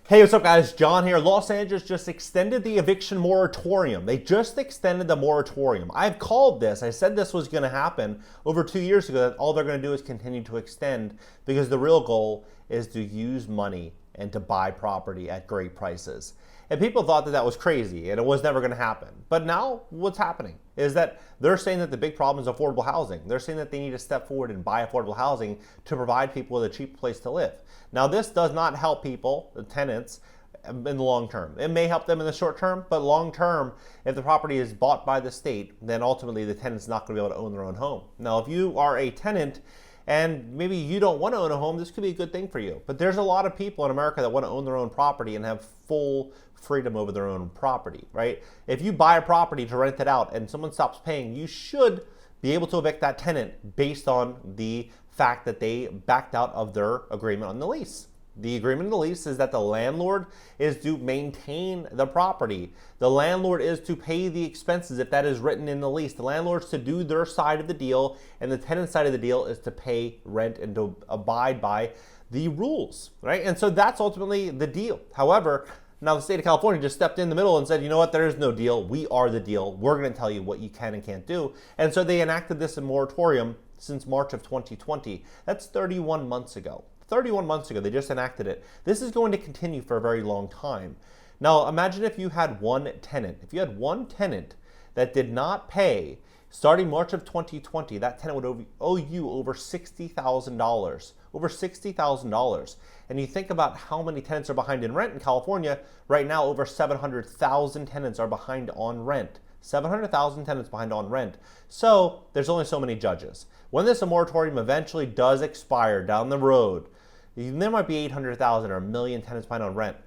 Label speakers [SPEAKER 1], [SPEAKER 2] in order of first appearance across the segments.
[SPEAKER 1] Hey, what's up guys? John here. Los Angeles just extended the eviction moratorium. They just extended the moratorium. I've called this. I said this was going to happen over 2 years ago, that all they're going to do is continue to extend because the real goal is to use money and to buy property at great prices. And people thought that that was crazy and it was never going to happen. But now what's happening is that they're saying that the big problem is affordable housing. They're saying that they need to step forward and buy affordable housing to provide people with a cheap place to live. Now this does not help people, the tenants, in the long term. It may help them in the short term, but long term, if the property is bought by the state, then ultimately the tenant's not going to be able to own their own home. Now if you are a tenant and maybe you don't want to own a home, this could be a good thing for you. But there's a lot of people in America that want to own their own property and have full freedom over their own property, right? If you buy a property to rent it out and someone stops paying, you should be able to evict that tenant based on the fact that they backed out of their agreement on the lease. The agreement in the lease is that the landlord is to maintain the property. The landlord is to pay the expenses if that is written in the lease. The landlord's to do their side of the deal, and the tenant side of the deal is to pay rent and to abide by the rules, right? And so that's ultimately the deal. However, now the state of California just stepped in the middle and said, you know what, there is no deal. We are the deal. We're going to tell you what you can and can't do. And so they enacted this in moratorium since March of 2020. That's 31 months ago. 31 months ago, they just enacted it. This is going to continue for a very long time. Now, imagine if you had one tenant. If you had one tenant that did not pay, starting March of 2020, that tenant would owe you over $60,000. Over $60,000. And you think about how many tenants are behind in rent in California. Right now, over 700,000 tenants are behind on rent. 700,000 tenants behind on rent. So there's only so many judges. When this moratorium eventually does expire down the road, there might be 800,000 or a million tenants behind on rent.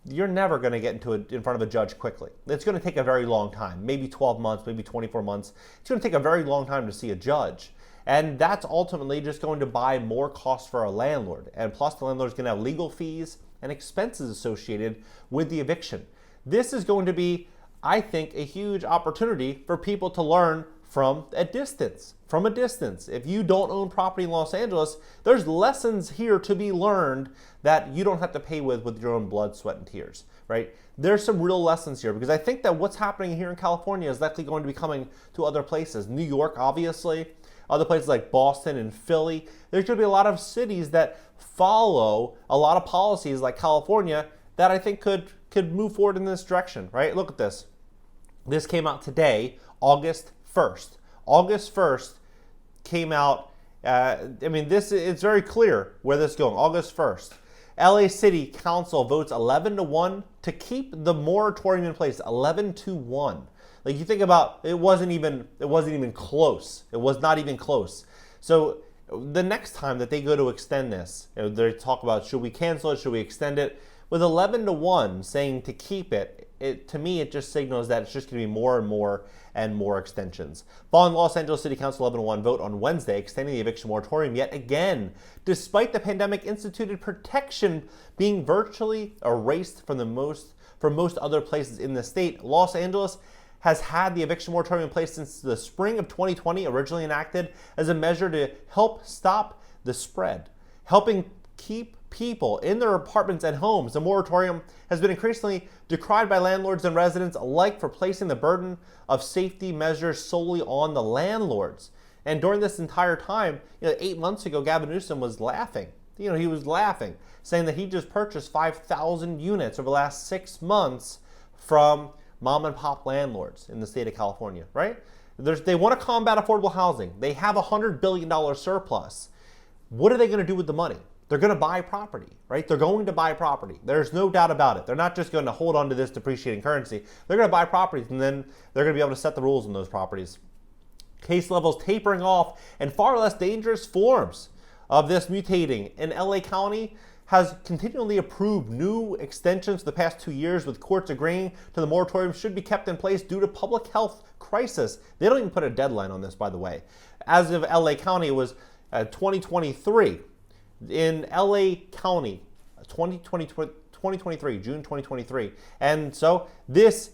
[SPEAKER 1] You're never going to get in front of a judge quickly. It's going to take a very long time, maybe 12 months, maybe 24 months. It's going to take a very long time to see a judge. And that's ultimately just going to buy more costs for a landlord. And plus the landlord's going to have legal fees and expenses associated with the eviction. This is going to be, I think, a huge opportunity for people to learn from a distance. From a distance. If you don't own property in Los Angeles, there's lessons here to be learned that you don't have to pay with your own blood, sweat, and tears, right? There's some real lessons here because I think that what's happening here in California is likely going to be coming to other places. New York, obviously, other places like Boston and Philly. There's going to be a lot of cities that follow a lot of policies like California that I think could move forward in this direction, right? Look at this. This came out today, August 1st. August 1st came out, it's very clear where this is going. August 1st. LA City Council votes 11-1 to keep the moratorium in place, 11-1. Like you think about, it wasn't even close. It was not even close. So the next time that they go to extend this, they talk about, should we cancel it, should we extend it? With 11-1 saying to keep it, to me, it just signals that it's just going to be more and more extensions. Following Los Angeles City Council 11-1 vote on Wednesday, extending the eviction moratorium yet again, despite the pandemic-instituted protection being virtually erased from most other places in the state, Los Angeles has had the eviction moratorium in place since the spring of 2020, originally enacted as a measure to help stop the spread, helping keep people in their apartments and homes. The moratorium has been increasingly decried by landlords and residents alike for placing the burden of safety measures solely on the landlords. And during this entire time, 8 months ago, Gavin Newsom was laughing. He was laughing, saying that he just purchased 5,000 units over the last 6 months from mom and pop landlords in the state of California, right? They want to combat affordable housing. They have a $100 billion surplus. What are they going to do with the money? They're going to buy property, right? They're going to buy property. There's no doubt about it. They're not just going to hold on to this depreciating currency. They're going to buy properties, and then they're going to be able to set the rules on those properties. Case levels tapering off and far less dangerous forms of this mutating. In LA County has continually approved new extensions for the past 2 years, with courts agreeing to the moratorium should be kept in place due to public health crisis. They don't even put a deadline on this, by the way. As of LA County, it was 2023. In LA County, 2023, June 2023. And so this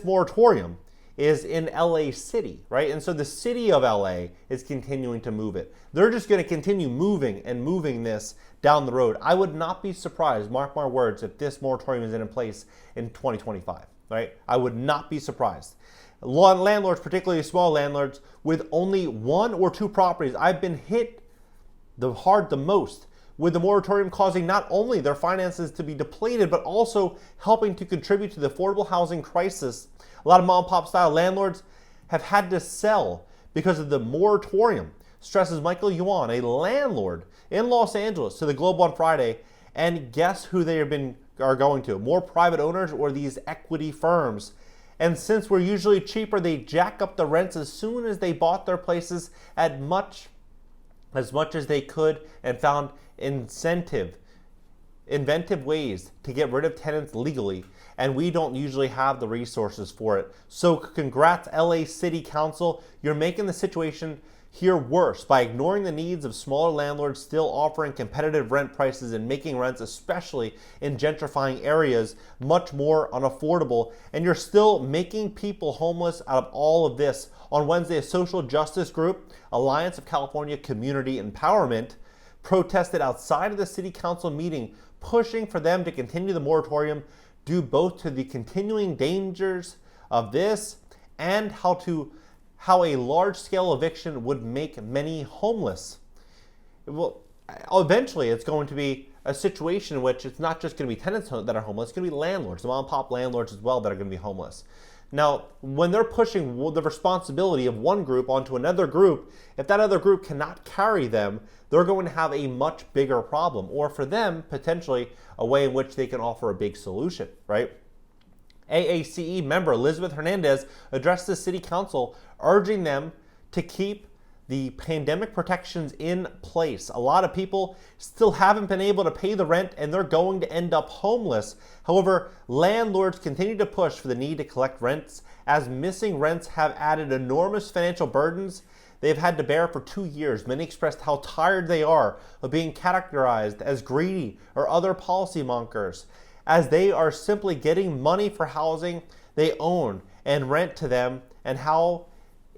[SPEAKER 1] moratorium is in LA City, right? And so the city of LA is continuing to move it. They're just going to continue moving and moving this down the road. I would not be surprised, mark my words, if this moratorium is in place in 2025, right? I would not be surprised. Landlords, particularly small landlords with only 1 or 2 properties, I've been hit the most with the moratorium, causing not only their finances to be depleted, but also helping to contribute to the affordable housing crisis. A lot of mom and pop style landlords have had to sell because of the moratorium, stresses Michael Yuan, a landlord in Los Angeles, to the Globe on Friday. And guess who they are going to? More private owners or these equity firms. And since we're usually cheaper, they jack up the rents as soon as they bought their places at as much as they could, and found inventive ways to get rid of tenants legally, and we don't usually have the resources for it. So congrats, LA City Council. You're making the situation here worse by ignoring the needs of smaller landlords, still offering competitive rent prices and making rents, especially in gentrifying areas, much more unaffordable. And you're still making people homeless out of all of this. On Wednesday, a social justice group, Alliance of California Community Empowerment, protested outside of the city council meeting, pushing for them to continue the moratorium due both to the continuing dangers of this and how a large-scale eviction would make many homeless. Well, eventually it's going to be a situation in which it's not just going to be tenants that are homeless, it's going to be landlords, the mom and pop landlords as well, that are going to be homeless. Now, when they're pushing the responsibility of one group onto another group, if that other group cannot carry them, they're going to have a much bigger problem, or for them, potentially a way in which they can offer a big solution, right? AACE member Elizabeth Hernandez addressed the city council, urging them to keep the pandemic protections in place. A lot of people still haven't been able to pay the rent, and they're going to end up homeless. However, landlords continue to push for the need to collect rents, as missing rents have added enormous financial burdens they've had to bear for 2 years. Many expressed how tired they are of being categorized as greedy or other policy monkers, as they are simply getting money for housing they own and rent to them, and how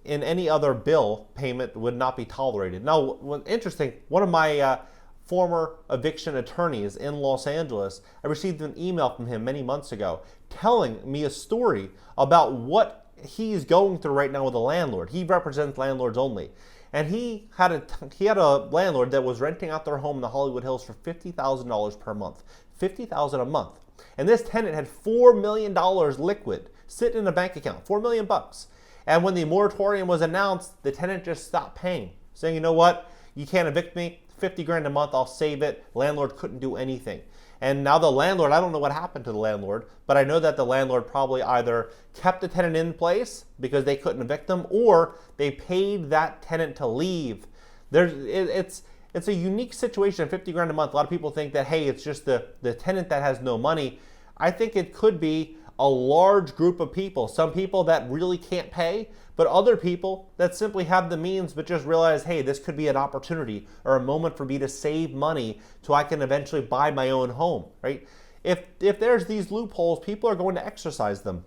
[SPEAKER 1] in any other bill payment would not be tolerated. Now, interesting, one of my former eviction attorneys in Los Angeles, I received an email from him many months ago telling me a story about what he's going through right now with a landlord. He represents landlords only. And he had a landlord that was renting out their home in the Hollywood Hills for $50,000 per month. $50,000 a month. And this tenant had $4 million liquid sitting in a bank account, $4 million bucks. And when the moratorium was announced, the tenant just stopped paying, saying, you know what, you can't evict me, 50 grand a month, I'll save it. Landlord couldn't do anything. And now the landlord, I don't know what happened to the landlord, but I know that the landlord probably either kept the tenant in place because they couldn't evict them, or they paid that tenant to leave. It's a unique situation, 50 grand a month. A lot of people think that, hey, it's just the tenant that has no money. I think it could be a large group of people, some people that really can't pay, but other people that simply have the means but just realize, hey, this could be an opportunity or a moment for me to save money so I can eventually buy my own home, right? If there's these loopholes, people are going to exercise them.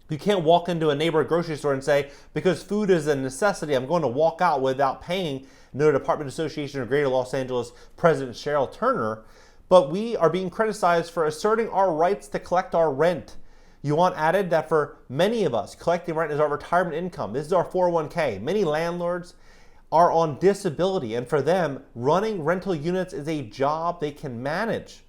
[SPEAKER 1] You can't walk into a neighborhood grocery store and say, because food is a necessity, I'm going to walk out without paying. No, Department Association of Greater Los Angeles President Cheryl Turner, but we are being criticized for asserting our rights to collect our rent. Yuan added that for many of us, collecting rent is our retirement income. This is our 401k. Many landlords are on disability, and for them, running rental units is a job they can manage.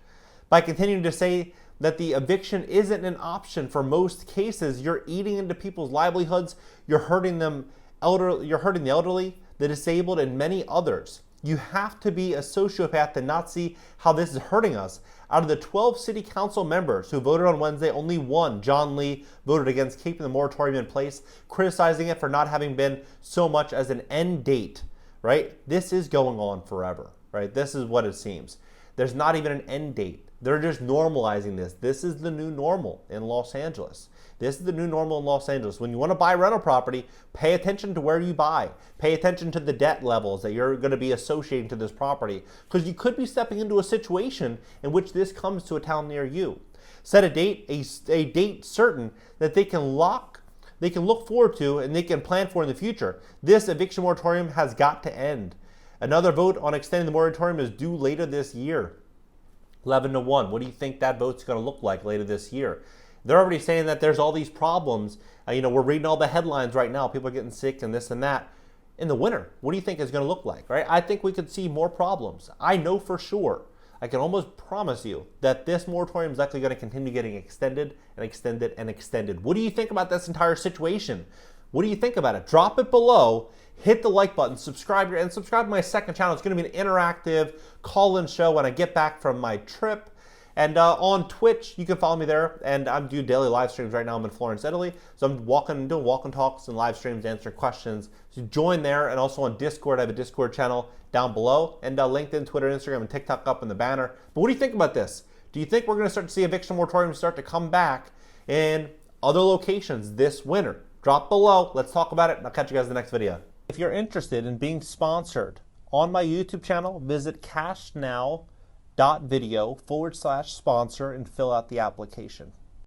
[SPEAKER 1] By continuing to say that the eviction isn't an option for most cases, you're eating into people's livelihoods, you're hurting the elderly, the disabled, and many others. You have to be a sociopath to not see how this is hurting us. Out of the 12 city council members who voted on Wednesday, only one, John Lee, voted against keeping the moratorium in place, criticizing it for not having been so much as an end date, right? This is going on forever, right? This is what it seems. There's not even an end date. They're just normalizing this. This is the new normal in Los Angeles. This is the new normal in Los Angeles. When you want to buy rental property, pay attention to where you buy. Pay attention to the debt levels that you're going to be associating to this property, because you could be stepping into a situation in which this comes to a town near you. Set a date certain that they can lock they can look forward to and they can plan for in the future. This eviction moratorium has got to end. Another vote on extending the moratorium is due later this year. 11-1. What do you think that vote's going to look like later this year? They're already saying that there's all these problems. We're reading all the headlines right now. People are getting sick and this and that. In the winter, what do you think is going to look like, right? I think we could see more problems. I know for sure. I can almost promise you that this moratorium is likely going to continue getting extended and extended and extended. What do you think about this entire situation? What do you think about it? Drop it below. Hit the like button, subscribe to my second channel. It's going to be an interactive call-in show when I get back from my trip. And on Twitch, you can follow me there. And I'm doing daily live streams right now. I'm in Florence, Italy. So I'm doing walk-and talks and live streams, answering questions. So join there. And also on Discord, I have a Discord channel down below. And LinkedIn, Twitter, Instagram, and TikTok up in the banner. But what do you think about this? Do you think we're going to start to see eviction moratoriums start to come back in other locations this winter? Drop below. Let's talk about it. And I'll catch you guys in the next video. If you're interested in being sponsored on my YouTube channel, visit cashnow.video/sponsor and fill out the application.